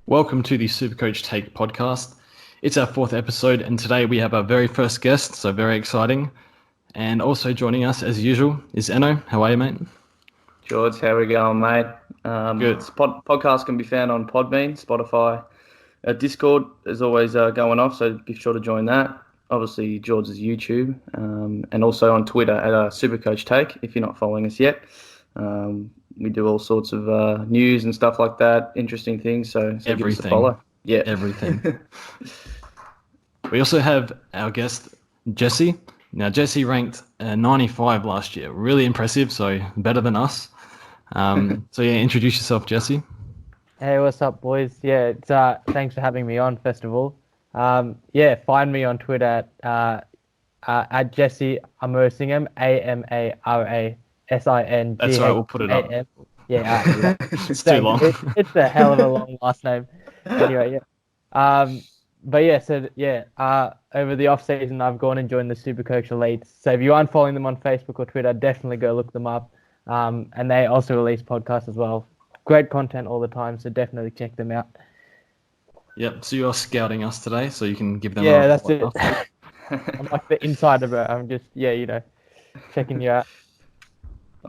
Welcome to the Supercoach Take podcast. It's our fourth episode, and today we have our very first guest, so very exciting. And also joining us, as usual, is Enno. How are you, mate? George, how we going, mate? Good. This podcast can be found on Podbean, Spotify, Discord is always going off, so be sure to join that. Obviously, George's YouTube, and also on Twitter at Supercoach Take. If you're not following us yet, we do all sorts of news and stuff like that, interesting things. So give us a follow. Yeah, Everything. We also have our guest, Jesse. Now, Jesse ranked 95 last year. Really impressive, so better than us. Introduce yourself, Jesse. Hey, what's up, boys? Yeah, it's thanks for having me on, first of all. Find me on Twitter at Jesse Amarasingam, Amarasingham. That's right, we'll put it up. Yeah, it's too long. It's a hell of a long last name. Anyway, yeah. Over the off season, I've gone and joined the Supercoach Elites. So if you aren't following them on Facebook or Twitter, definitely go look them up. And they also release podcasts as well. Great content all the time, so definitely check them out. Yep. So you're scouting us today, so you can give them. Yeah, that's it. I'm like the insider, bro. I'm just checking you out.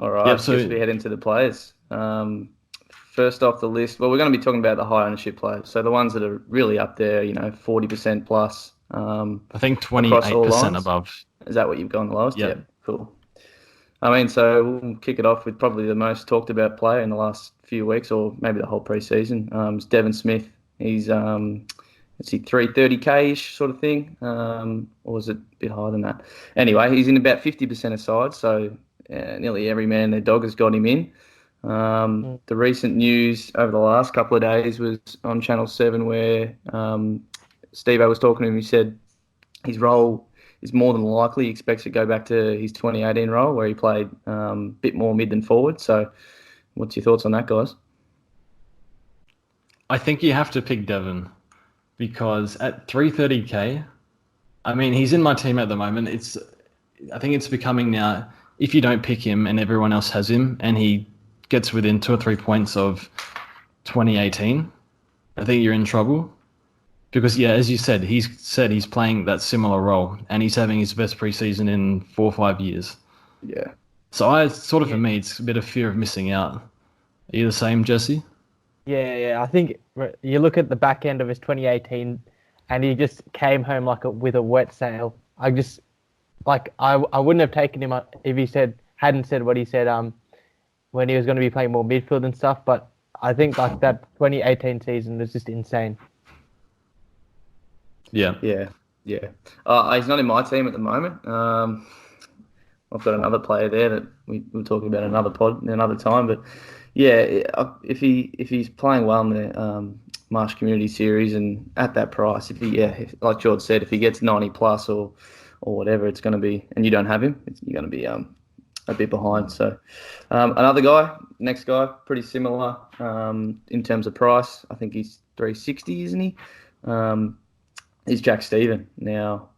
All right. Yep, so we head into the players. First off the list, well, we're going to be talking about the high ownership players. So the ones that are really up there, 40% plus. I think 28% above. Is that what you've gone the lowest? Yep. Yeah. Cool. So we'll kick it off with probably the most talked about player in the last few weeks, or maybe the whole preseason. It's Devon Smith. He's 330k-ish sort of thing, or was it a bit higher than that? Anyway, he's in about 50% of sides, so nearly every man and their dog has got him in. The recent news over the last couple of days was on Channel 7 where Steve-O was talking to him. He said his role is more than likely, he expects to go back to his 2018 role where he played a bit more mid than forward. So what's your thoughts on that, guys? I think you have to pick Devon because at 330k, he's in my team at the moment. I think it's becoming now, if you don't pick him and everyone else has him and he gets within 2 or 3 points of 2018, I think you're in trouble. Because, as you said, he's playing that similar role and he's having his best preseason in 4 or 5 years. Yeah. So for me, it's a bit of fear of missing out. Are you the same, Jesse? Yeah. I think you look at the back end of his 2018 and he just came home with a wet sail. I wouldn't have taken him if he hadn't said what he said when he was going to be playing more midfield and stuff. But I think that 2018 season was just insane. Yeah. He's not in my team at the moment. I've got another player there that we'll talk about another pod another time. But if he's playing well in the Marsh Community Series and at that price, like George said, if he gets 90 plus or whatever, it's going to be, and you don't have him, you're going to be a bit behind. So next guy, pretty similar in terms of price. I think he's 360, isn't he? Is Jack Steven. Now,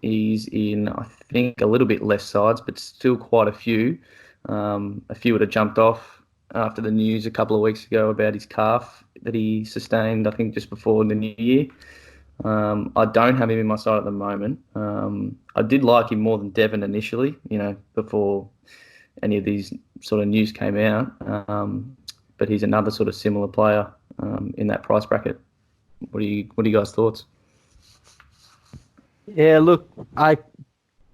he's in, I think, a little bit less sides, but still quite a few. A few would have jumped off after the news a couple of weeks ago about his calf that he sustained, I think, just before the new year. I don't have him in my side at the moment. I did like him more than Devon initially, before any of these sort of news came out. But he's another sort of similar player in that price bracket. What are you guys' thoughts? Yeah, look, I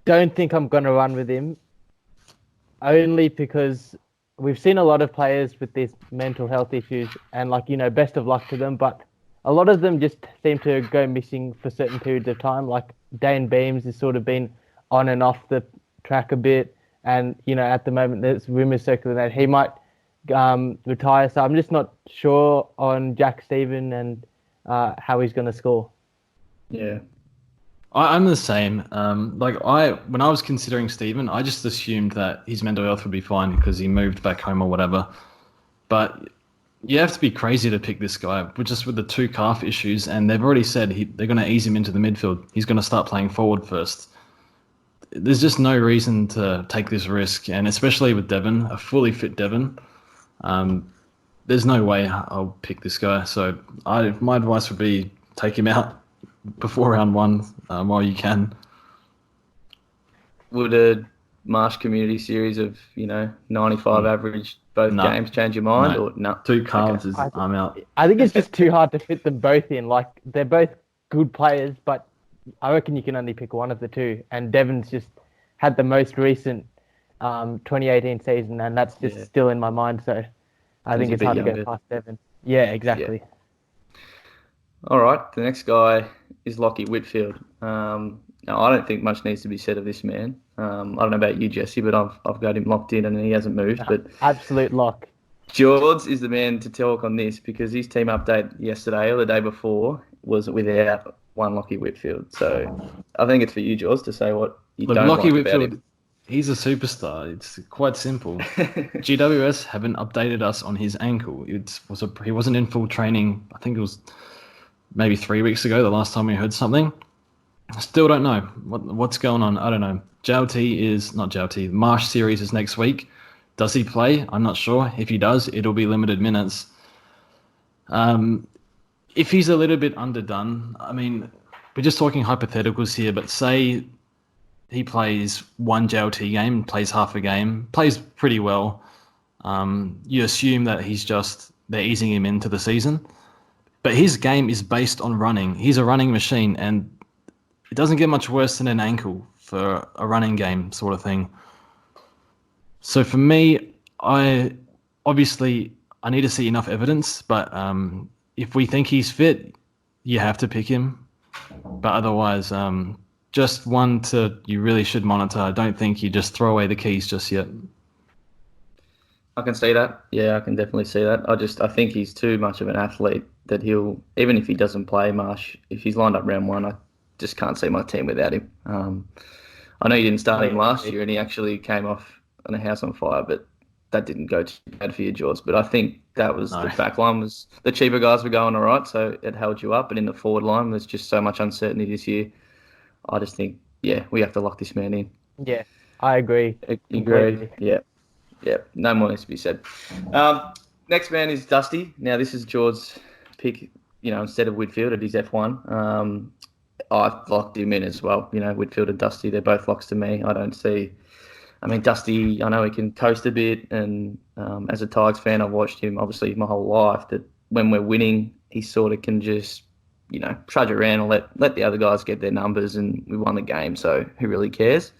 don't think I'm going to run with him, only because we've seen a lot of players with these mental health issues, and best of luck to them. But a lot of them just seem to go missing for certain periods of time. Like Dane Beams has sort of been on and off the track a bit, and at the moment there's rumours circulating that he might retire. So I'm just not sure on Jack Steven and how he's going to score. Yeah. I'm the same. When I was considering Steven, I just assumed that his mental health would be fine because he moved back home or whatever. But you have to be crazy to pick this guy, just with the 2 calf issues, and they've already said they're going to ease him into the midfield. He's going to start playing forward first. There's just no reason to take this risk, and especially with Devon, a fully fit Devon. there's no way I'll pick this guy. So my advice would be take him out before round 1 while you can. Would a Marsh Community Series of 95 average both games change your mind or no? 2 cards I'm out. I think it's just too hard to fit them both in. Like they're both good players, but I reckon you can only pick one of the two. And Devon's just had the most recent 2018 season, and that's just still in my mind. So I think it's hard to go past Devon. Yeah, exactly. Yeah. All right, the next guy is Lockie Whitfield. Now, I don't think much needs to be said of this man. I don't know about you, Jesse, but I've got him locked in and he hasn't moved. But absolute lock. George is the man to talk on this because his team update yesterday or the day before was without one Lockie Whitfield. So I think it's for you, George, to say what you don't Lockie like Whitfield, about him. He's a superstar. It's quite simple. GWS haven't updated us on his ankle. He wasn't in full training. I think it was maybe 3 weeks ago, the last time we heard something. I still don't know what's going on. I don't know. Marsh series is next week. Does he play? I'm not sure. If he does, it'll be limited minutes. If he's a little bit underdone, I mean, we're just talking hypotheticals here, but say he plays one JLT game, plays half a game, plays pretty well. You assume that they're easing him into the season. But his game is based on running. He's a running machine, and it doesn't get much worse than an ankle for a running game sort of thing. So for me, I need to see enough evidence, but if we think he's fit, you have to pick him. But otherwise, just one you really should monitor. I don't think you just throw away the keys just yet. I can see that. Yeah, I can definitely see that. I think he's too much of an athlete that he'll, even if he doesn't play Marsh, if he's lined up round 1, I just can't see my team without him. I know you didn't start him last year and he actually came off on a house on fire, but that didn't go too bad for you, George. But I think that was the back line was the cheaper guys were going all right, so it held you up. But in the forward line, there's just so much uncertainty this year. I just think, we have to lock this man in. Yeah, I agree. Agreed. Yeah. No more needs to be said. Next man is Dusty. Now, this is George's pick, instead of Whitfield at his F1. I've locked him in as well. Whitfield and Dusty, they're both locks to me. Dusty, I know he can coast a bit, and as a Tigers fan, I've watched him obviously my whole life, that when we're winning, he sort of can just, trudge around and let the other guys get their numbers, and we won the game, so who really cares?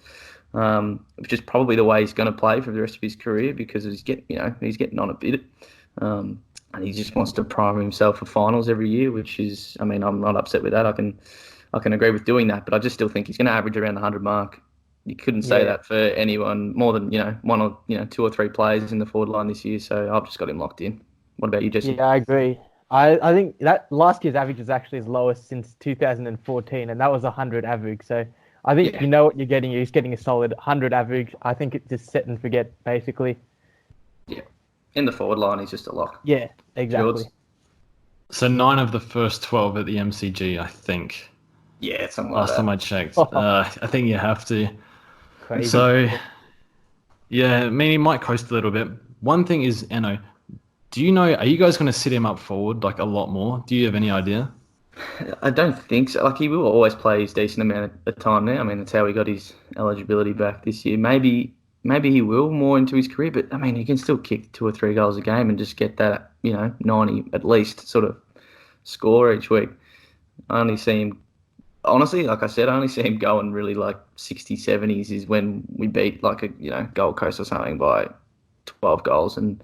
Which is probably the way he's going to play for the rest of his career because he's getting on a bit. And he just wants to prime himself for finals every year, which is, I'm not upset with that. I can agree with doing that, but I just still think he's going to average around the 100 mark. You couldn't say that for anyone more than, one or, 2 or 3 players in the forward line this year. So I've just got him locked in. What about you, Jesse? Yeah, I agree. I think that last year's average is actually his lowest since 2014, and that was 100 average. So I think you know what you're getting. He's getting a solid 100 average. I think it's just set and forget, basically. Yeah. In the forward line, he's just a lock. Yeah, exactly. George? So 9 of the first 12 at the MCG, I think. Yeah, something like Last that. time I checked. I think you have to. Crazy. So, yeah, he might coast a little bit. One thing is, Eno, are you guys going to sit him up forward like a lot more? Do you have any idea? I don't think so. Like, he will always play his decent amount of time now. That's how he got his eligibility back this year. Maybe he will more into his career, but he can still kick 2 or 3 goals a game and just get that, 90 at least sort of score each week. I only see him, honestly, like I said, I only see him going really like 60s, 70s is when we beat like a, Gold Coast or something by 12 goals. And,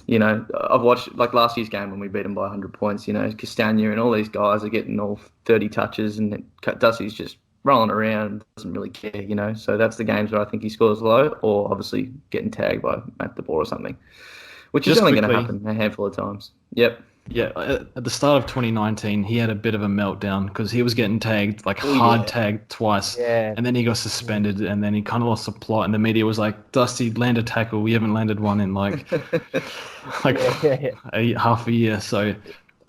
I've watched like last year's game when we beat them by 100 points, Castagna and all these guys are getting all 30 touches and Dusty's just rolling around, doesn't really care, So that's the games where I think he scores low or obviously getting tagged by Matt DeBoer or something, which is only going to happen a handful of times. Yep. Yeah, at the start of 2019, he had a bit of a meltdown because he was getting tagged, tagged twice. Yeah. And then he got suspended and then he kind of lost the plot and the media was like, Dusty, land a tackle. We haven't landed one in half a year. So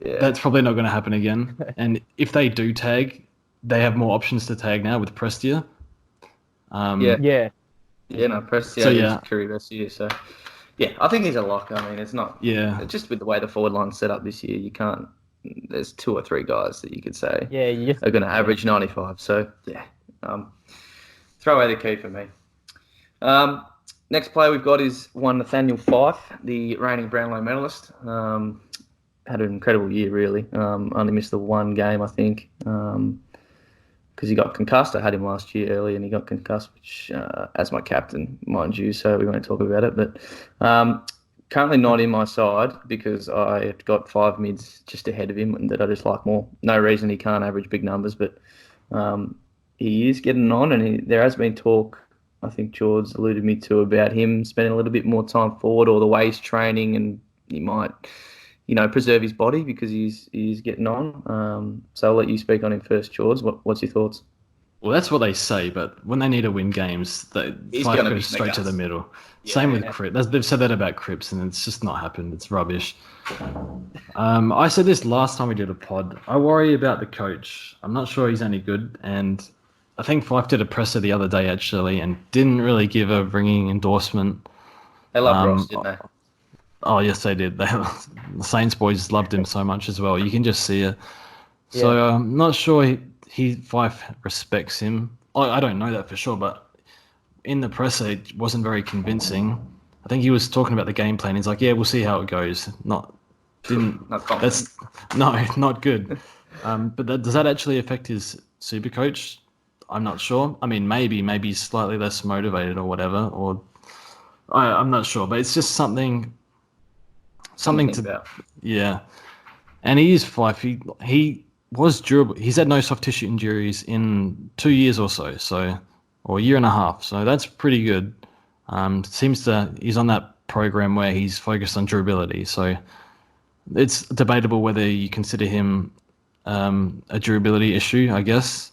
that's probably not going to happen again. And if they do tag, they have more options to tag now with Prestia. Prestia is career best year. So Yeah, I think he's a lock. I mean, it's not. Yeah. Just with the way the forward line's set up this year, you can't. There's 2 or 3 guys that you could say Yeah, you just are going to average 95. So yeah, throw away the key for me. Next player we've got is one Nathaniel Fife, the reigning Brownlow medalist. Had an incredible year, really. Only missed the one game, I think, because he got concussed. I had him last year early, and he got concussed, which, as my captain, mind you, so we won't talk about it. But currently not in my side because I have got 5 mids just ahead of him and that I just like more. No reason he can't average big numbers, but he is getting on, and there has been talk. I think George alluded me to about him spending a little bit more time forward, or the way he's training, and he might, preserve his body because he's getting on. So I'll let you speak on him first, George. What's your thoughts? Well, that's what they say, but when they need to win games, He's Fife gonna be goes straight to the guts. middle. Yeah, Same with yeah. Cripps. They've said that about Cripps, and it's just not happened. It's rubbish. I said this last time we did a pod. I worry about the coach. I'm not sure he's any good, and I think Fife did a presser the other day, actually, and didn't really give a ringing endorsement. They love Ross, didn't they? Oh, yes, they did. The Saints boys loved him so much as well. You can just see it. So I'm not sure Fife respects him. I don't know that for sure, but in the presser, it wasn't very convincing. I think he was talking about the game plan. He's like, "Yeah, we'll see how it goes." Not confident. Not good. But does that actually affect his Supercoach? I'm not sure. I mean, maybe he's slightly less motivated or whatever, or I'm not sure. But it's just something Something to to think about. yeah. And he is Fife. He was durable. He's had no soft tissue injuries in 2 years or so, or a year and a half. So that's pretty good. He's on that program where he's focused on durability. So it's debatable whether you consider him a durability issue, I guess.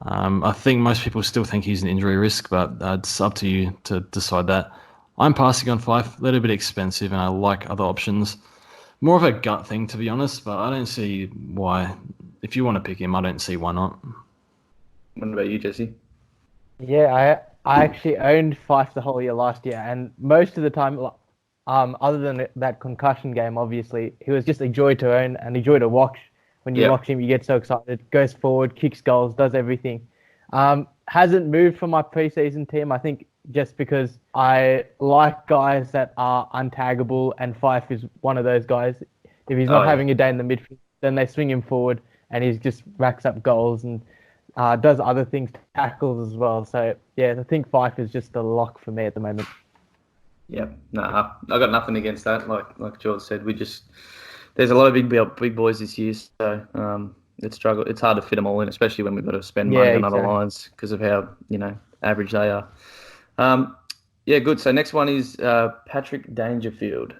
I think most people still think he's an injury risk, but it's up to you to decide that. I'm passing on Fife, a little bit expensive, and I like other options. More of a gut thing, to be honest, but I don't see why. If you want to pick him, I don't see why not. What about you, Jesse? Yeah, I actually owned Fife the whole year last year, and most of the time, other than that concussion game, obviously, he was just a joy to own and a joy to watch. When you watch him, you get so excited. Goes forward, kicks goals, does everything. Hasn't moved from my preseason team. I think just because I like guys that are untaggable, and Fife is one of those guys. If he's not having a day in the midfield, then they swing him forward, and he just racks up goals and does other things, tackles as well. So yeah, I think Fife is just a lock for me at the moment. Yeah, I got nothing against that. Like George said, there's a lot of big boys this year, so it's hard to fit them all in, especially when we've got to spend money on other lines because of how average they are. Good. So next one is Patrick Dangerfield.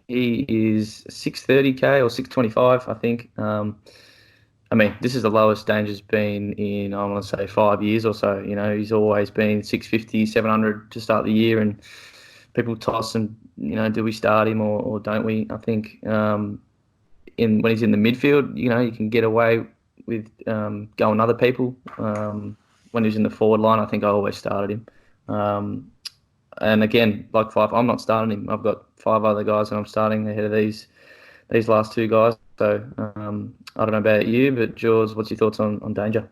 He is 630k or 625, I think. I mean, this is the lowest Danger's been in, I want to say, 5 years or so. He's always been 650, 700 to start the year, and people toss and, do we start him or don't we? I think when he's in the midfield, you can get away with going other people. When he's in the forward line, I think I always started him. And again, like Fife, I'm not starting him. I've got 5 other guys that I'm starting ahead of these last 2 guys. So I don't know about you, but George, what's your thoughts on Danger?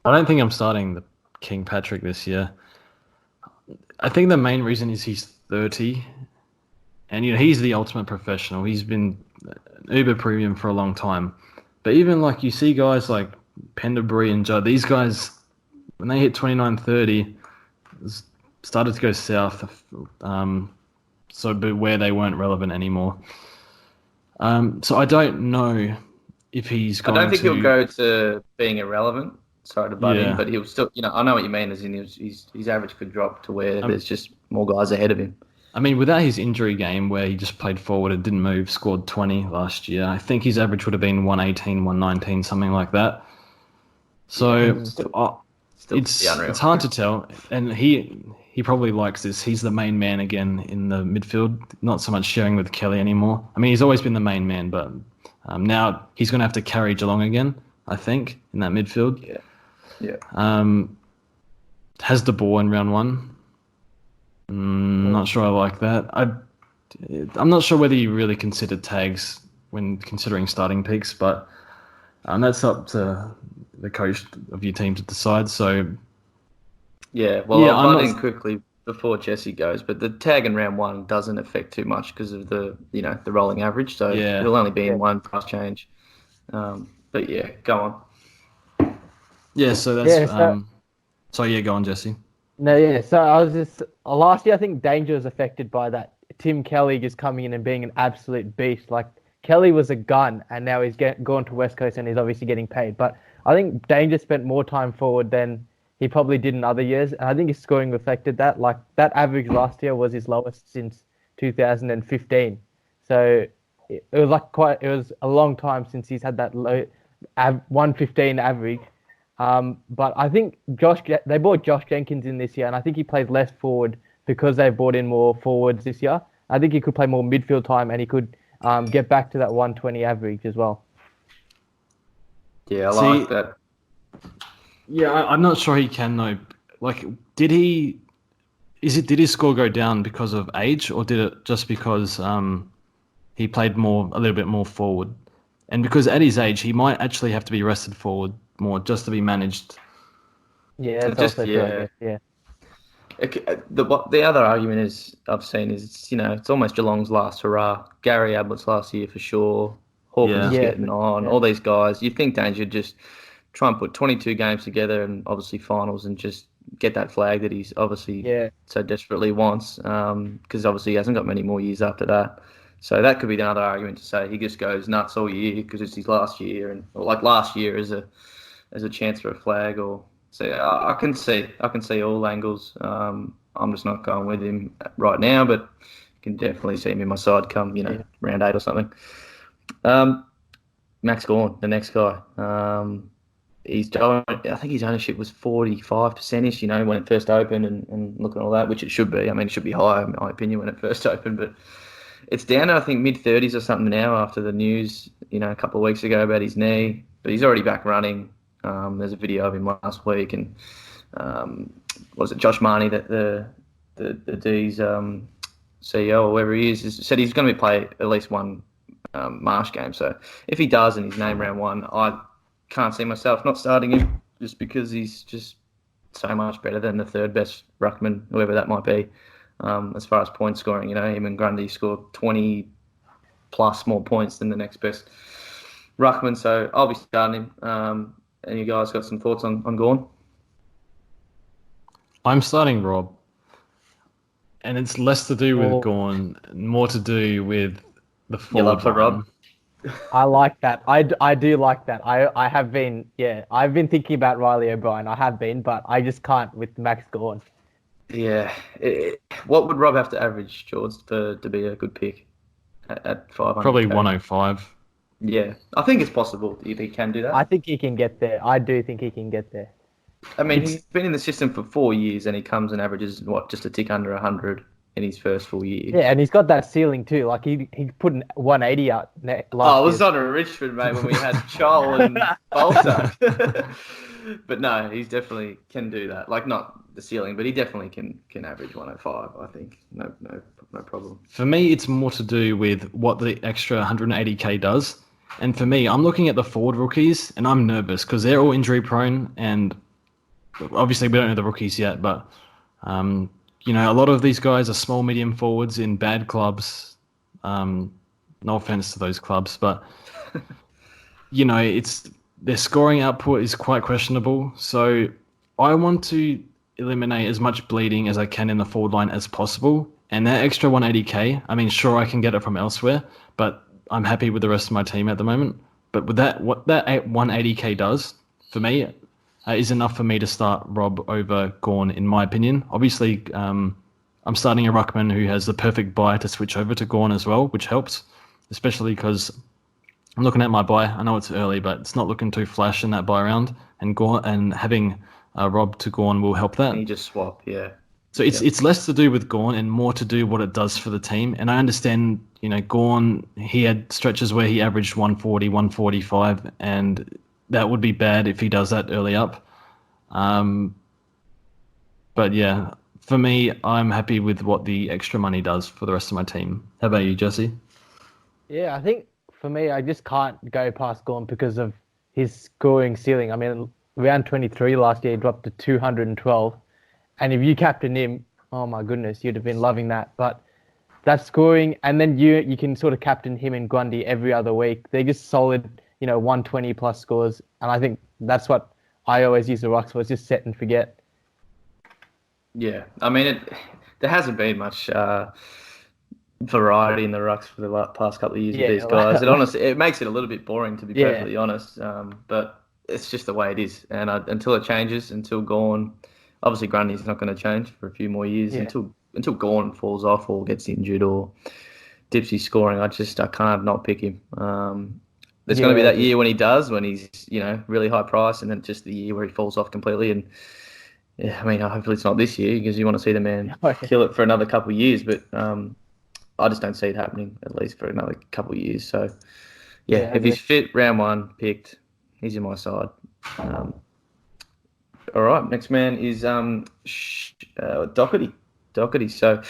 I don't think I'm starting the King Patrick this year. I think the main reason is he's 30, and he's the ultimate professional. He's been uber premium for a long time. But even you see guys like Pendlebury and Judd, these guys, when they hit 29, 30, started to go south. But where they weren't relevant anymore. So I don't know if he's going to... I don't think he'll go to being irrelevant. Sorry to butt in, but he'll still... I know what you mean, as in his average could drop to where there's just more guys ahead of him. I mean, without his injury game where he just played forward and didn't move, scored 20 last year, I think his average would have been 118, 119, something like that. So it's hard to tell. And he probably likes this. He's the main man again in the midfield, not so much sharing with Kelly anymore. I mean, he's always been the main man, but now he's going to have to carry Geelong again, I think, in that midfield. Yeah. Has the ball in round 1. Not sure I like that. I'm not sure whether you really consider tags when considering starting picks, but that's up to the coach of your team to decide. So Yeah, well, yeah, I'll I'm butt not. in quickly before Jesse goes, but the tag in round one doesn't affect too much because of the rolling average, so Yeah, it'll only be Yeah. in one price change. But yeah, go on. yeah. So that's Yeah. So So yeah, go on, Jesse. no, yeah. So I was just last year. I think Danger was affected by that. Tim Kelly just coming in and being an absolute beast. Like Kelly was a gun, and now gone to West Coast and he's obviously getting paid. But I think Danger spent more time forward than he probably did in other years, and I think his scoring reflected that. Like that average last year was his lowest since 2015. So it was like it was a long time since he's had that low 115 average. But I think they brought Josh Jenkins in this year, and I think he plays less forward because they've brought in more forwards this year. I think he could play more midfield time, and he could get back to that 120 average as well. Yeah, I like See, that. yeah, I'm not sure he can though. Like, did he? Did his score go down because of age, or did it just because he played a little bit more forward? And because at his age, he might actually have to be rested forward more just to be managed. Yeah, that's Just also true, I yeah. guess. Yeah. The other argument is I've seen is it's almost Geelong's last hurrah. Gary Ablett's last year for sure. Hawkins is Yeah, Yeah, getting on. yeah, All these guys. You think Danger just try and put 22 games together and obviously finals and just get that flag that he's obviously yeah, so desperately wants. Because obviously he hasn't got many more years after that. So that could be another argument to say he just goes nuts all year because it's his last year and or like last year as a chance for a flag or so I can see all angles. I'm just not going with him right now, but you can definitely see him in my side come yeah. round 8 or something. Um, Max Gawn, the next guy. I think his ownership was 45% ish, when it first opened and looking at all that, which it should be. I mean, it should be higher in my opinion when it first opened, but it's down to I think mid 30s or something now after the news, a couple of weeks ago about his knee, but he's already back running. There's a video of him last week, and what was it Josh Marnie, that the D's CEO or whoever he is said he's going to play at least one Marsh game. So if he does and he's named round one, I can't see myself not starting him just because he's just so much better than the third best ruckman, whoever that might be. As far as point scoring, him and Grundy scored 20 plus more points than the next best ruckman. So I'll be starting him. And you guys got some thoughts on Gawn? I'm starting Rob, and it's less to do with Oh, Gorn, more to do with the You love forward for line. Rob? I like that. I do like that. I have been, yeah, I've been thinking about Riley O'Brien. I have been, but I just can't with Max Gawn. Yeah. What would Rob have to average, George, to be a good pick at 500K? Probably 105. Yeah, I think it's possible if he can do that. I think he can get there. I do think he can get there. I mean, It's he's been in the system for 4 years and he comes and averages, just a tick under 100 in his first full year. Yeah, and he's got that ceiling too. Like he put an 180 out last Oh, it was year. on a Richmond, mate, when we had Chol and Bolter. But no, he's definitely can do that. Like, not the ceiling, but he definitely can average 105, I think. No problem. For me, it's more to do with what the extra 180k does. And for me, I'm looking at the forward rookies, and I'm nervous because they're all injury prone, and obviously we don't know the rookies yet, but a lot of these guys are small, medium forwards in bad clubs. No offense to those clubs, but it's their scoring output is quite questionable. So I want to eliminate as much bleeding as I can in the forward line as possible. And that extra 180k, I mean, sure, I can get it from elsewhere, but I'm happy with the rest of my team at the moment. But with that, what that 180k does for me is enough for me to start Rob over Gawn, in my opinion. Obviously, I'm starting a ruckman who has the perfect buy to switch over to Gawn as well, which helps, especially because I'm looking at my buy. I know it's early, but it's not looking too flash in that buy round, and Gawn and having Rob to Gawn will help that. And you just swap, yeah. So it's less to do with Gawn and more to do what it does for the team. And I understand, Gawn, he had stretches where he averaged 140, 145, and that would be bad if he does that early up. But yeah, for me, I'm happy with what the extra money does for the rest of my team. How about you, Jesse? Yeah, I think for me, I just can't go past Gorn because of his scoring ceiling. I mean, round 23 last year, he dropped to 212. And if you captain him, oh my goodness, you'd have been loving that. But that scoring, and then you can sort of captain him and Grundy every other week. They're just solid, 120 plus scores. And I think that's what I always use the rocks for, is just set and forget. Yeah, I mean, there hasn't been much variety in the rucks for the past couple of years with these guys. It makes it a little bit boring, to be perfectly honest. But it's just the way it is, and until it changes, until Gorn, obviously Grundy's not going to change for a few more years. Until Gorn falls off or gets injured or dips his scoring, I can't not pick him. There's going to be that year when he does, when he's really high price, and then just the year where he falls off completely. And yeah, I mean, hopefully it's not this year, because you want to see the man kill it for another couple of years. But I just don't see it happening, at least for another couple of years. So yeah, if he's fit, round one picked, he's in my side. All right, next man is Doherty. So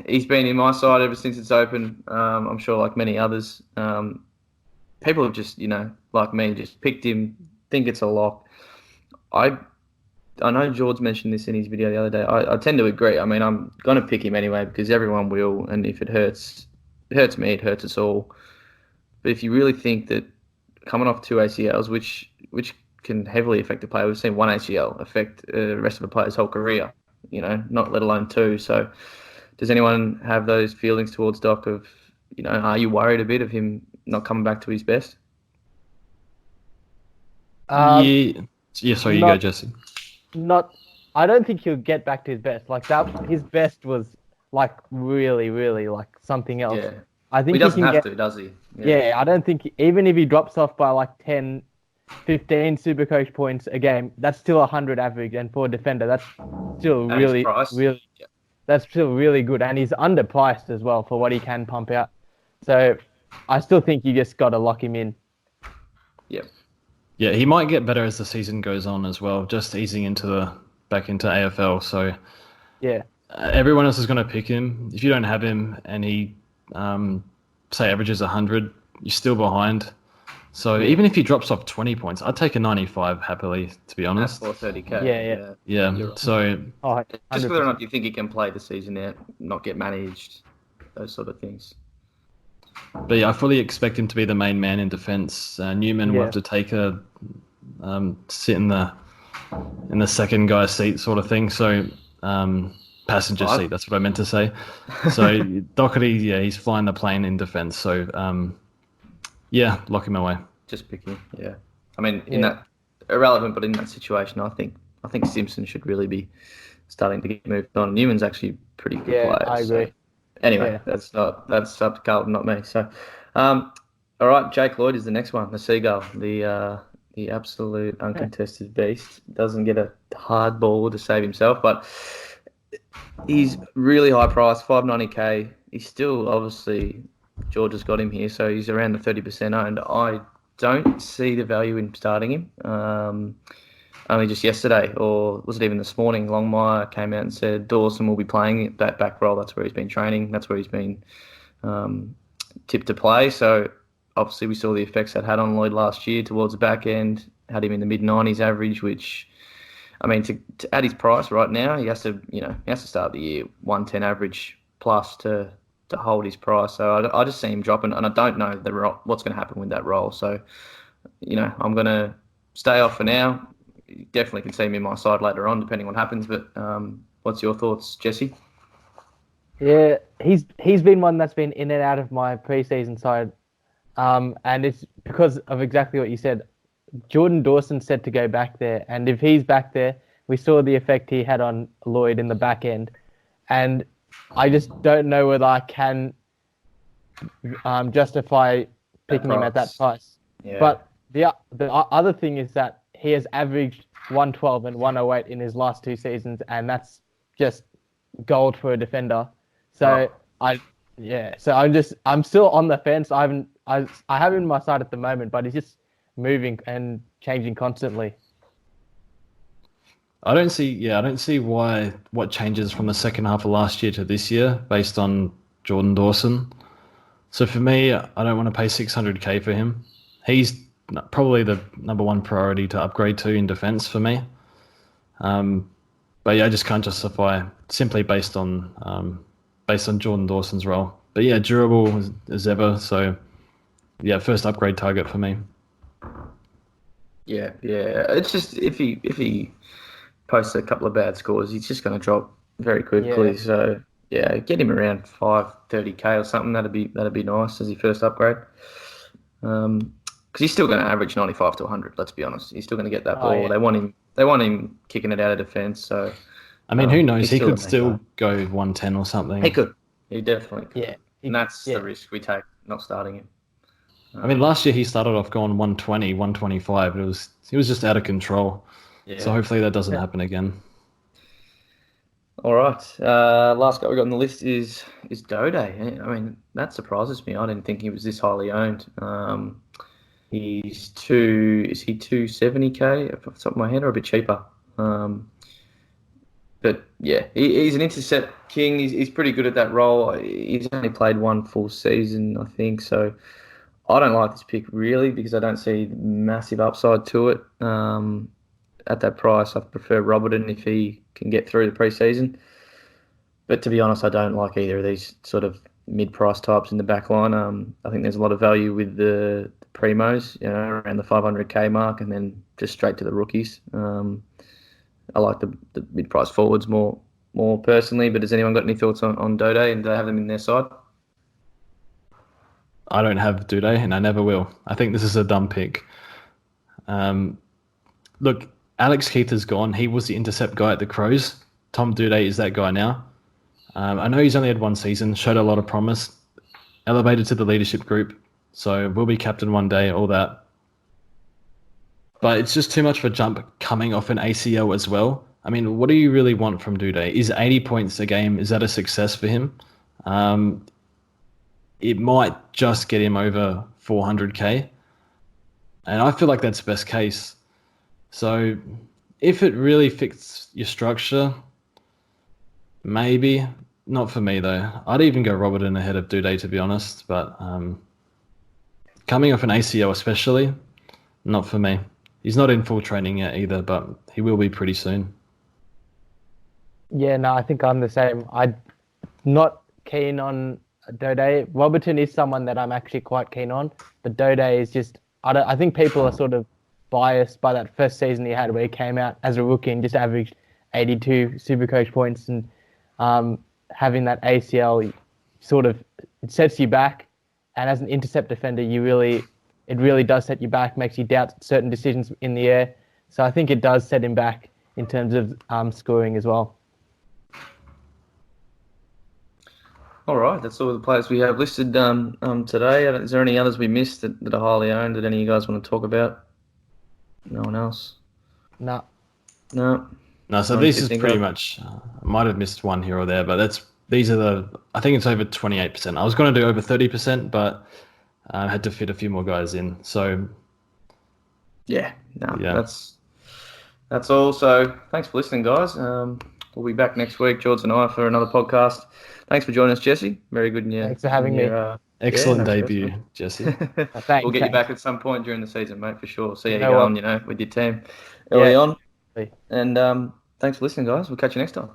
he's been in my side ever since it's open. I'm sure, like many others, people have just, like me, just picked him, think it's a lock. I know George mentioned this in his video the other day. I tend to agree. I mean, I'm going to pick him anyway because everyone will, and if it hurts me, it hurts us all. But if you really think that coming off 2 ACLs, which can heavily affect a player, we've seen 1 ACL affect the rest of a player's whole career, not let alone 2. So does anyone have those feelings towards Doc of, are you worried a bit of him not coming back to his best? Yeah, sorry, you go, Jesse. I don't think he'll get back to his best. Like that, his best was like really, really like something else. Yeah. I think he doesn't have to, does he? Yeah, I don't think even if he drops off by like 10, 15 Supercoach points a game, that's still 100 average, and for a defender, that's still really that's still really good, and he's underpriced as well for what he can pump out. So I still think you just got to lock him in. Yep. Yeah, he might get better as the season goes on as well, just easing back into AFL. So yeah, everyone else is going to pick him. If you don't have him and he, say, averages 100, you're still behind. So even if he drops off 20 points, I'd take a 95 happily, to be honest. Or 30k. Yeah. Right. So just whether or not you think he can play the season out, not get managed, those sort of things. But yeah, I fully expect him to be the main man in defence. Newman will have to take sit in the second guy's seat, sort of thing. So passenger seat. That's what I meant to say. So Doherty, he's flying the plane in defence. So lock him away. Just pick him. Yeah. I mean, in that irrelevant, but in that situation, I think Simpson should really be starting to get moved on. Newman's actually a pretty good player. Yeah, I agree. So. Anyway, that's up to Carlton, not me. So, all right, Jake Lloyd is the next one. The Seagull, the absolute uncontested beast. Doesn't get a hard ball to save himself, but he's really high priced, 590k. He's still, obviously, George has got him here, so he's around the 30% owned. I don't see the value in starting him. Only just yesterday, or was it even this morning, Longmire came out and said Dawson will be playing that back role. That's where he's been training. That's where he's been tipped to play. So obviously we saw the effects that had on Lloyd last year towards the back end. Had him in the mid-90s average, which, I mean, to add his price right now, he has to start the year 110 average plus to hold his price. So I just see him dropping, and I don't know what's going to happen with that role. So, I'm going to stay off for now. You definitely can see me in my side later on, depending on what happens. But what's your thoughts, Jesse? Yeah, he's been one that's been in and out of my preseason side, and it's because of exactly what you said. Jordan Dawson said to go back there, and if he's back there, we saw the effect he had on Lloyd in the back end, and I just don't know whether I can justify picking him at that price. Yeah. But the other thing is that he has averaged 112 and 108 in his last 2 seasons, and that's just gold for a defender. So I'm still on the fence. I have him in my side at the moment, but he's just moving and changing constantly. I don't see what changes from the second half of last year to this year based on Jordan Dawson. So for me, I don't want to pay 600K for him. He's probably the number one priority to upgrade to in defense for me. But yeah, I just can't justify simply based on Jordan Dawson's role. But yeah, durable as ever. So yeah, first upgrade target for me. Yeah. It's just if he posts a couple of bad scores, he's just going to drop very quickly. Yeah. So yeah, get him around 530K or something. That'd be nice as he first upgrade. Because he's still going to average 95 to 100. Let's be honest, he's still going to get that ball. Yeah. They want him kicking it out of defense. So I mean, who knows? he's He still could a still nice go 110 or something. He could. He definitely could. Yeah. And that's the risk we take not starting him. I mean, last year he started off going 120, 125. He was just out of control. Yeah. So hopefully that doesn't happen again. All right. Last guy we got on the list is Dode. I mean, that surprises me. I didn't think he was this highly owned. Is he 270K off the top of my head or a bit cheaper? But yeah, he's an intercept king. He's pretty good at that role. He's only played one full season, I think. So I don't like this pick really because I don't see massive upside to it. At that price, I prefer Robertson if he can get through the preseason. But to be honest, I don't like either of these sort of mid-price types in the back line. I think there's a lot of value with the primos, around the 500K mark, and then just straight to the rookies. I like the mid-price forwards more personally. But has anyone got any thoughts on Dode, and do they have them in their side? I don't have Dude, and I never will. I think this is a dumb pick. Look, Alex Keith is gone. He was the intercept guy at the Crows. Tom Dude is that guy now. I know he's only had one season, showed a lot of promise, elevated to the leadership group, so will be captain one day, all that. But it's just too much of a jump coming off an ACL as well. I mean, what do you really want from Dude? Is 80 points a game, is that a success for him? It might just get him over 400K. And I feel like that's best case. So if it really fits your structure, maybe. Not for me, though. I'd even go Robertson ahead of Dude, to be honest. But coming off an ACL especially, not for me. He's not in full training yet either, but he will be pretty soon. Yeah, no, I think I'm the same. I'm not keen on Dode. Robertson is someone that I'm actually quite keen on, but Dode is just... I think people are sort of biased by that first season he had where he came out as a rookie and just averaged 82 Supercoach points, and having that ACL sort of it sets you back. And as an intercept defender, it really does set you back, makes you doubt certain decisions in the air. So I think it does set him back in terms of scoring as well. All right, that's all the players we have listed today. Is there any others we missed that are highly owned that any of you guys want to talk about? No one else? No. So this is pretty much, I might have missed one here or there, but I think it's over 28%. I was going to do over 30%, but I had to fit a few more guys in. So that's all. So thanks for listening, guys. We'll be back next week, George and I, for another podcast. Thanks for joining us, Jesse. Very good. Thanks for having me. Excellent debut, Jesse. We'll get you back at some point during the season, mate, for sure. See how you're going, with your team early on. And thanks for listening, guys. We'll catch you next time.